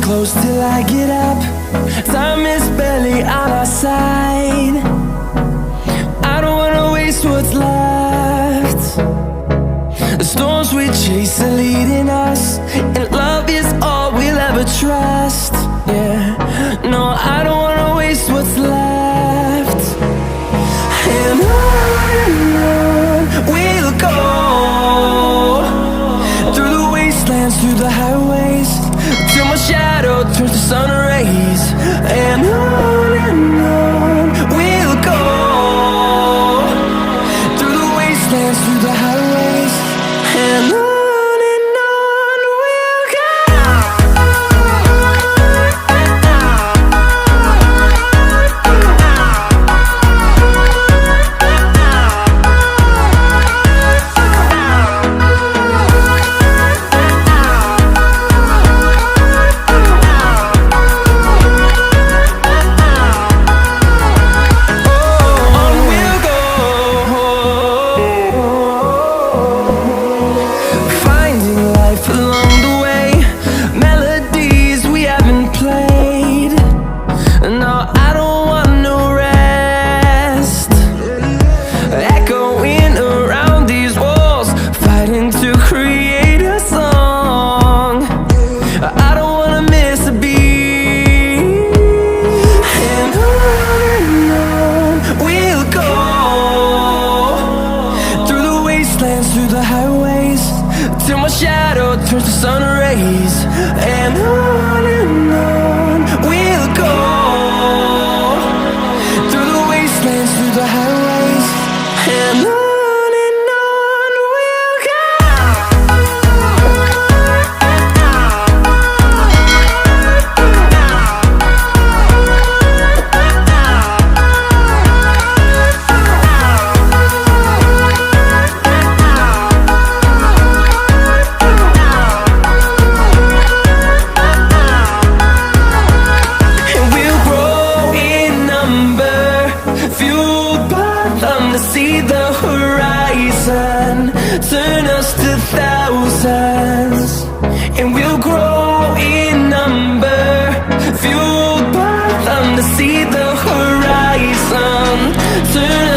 Close till I get up. Time is barely on our side. I don't wanna waste what's left. The storms we chase are leading us, and love is all we'll ever trust. Yeah, no, I don't wanna waste what's left. And on we'll go, through the wastelands, through the highways, till my shadow turns to sun rays. And on we'll go, through the wastelands, through the highways, and on we'll go. Through the highways, till my shadow turns to sun rays. And on we'll go, through the wastelands, through the highways, and on we'll go. See the horizon turn us to thousands, and we'll grow in number, fueled by them to see the horizon turn us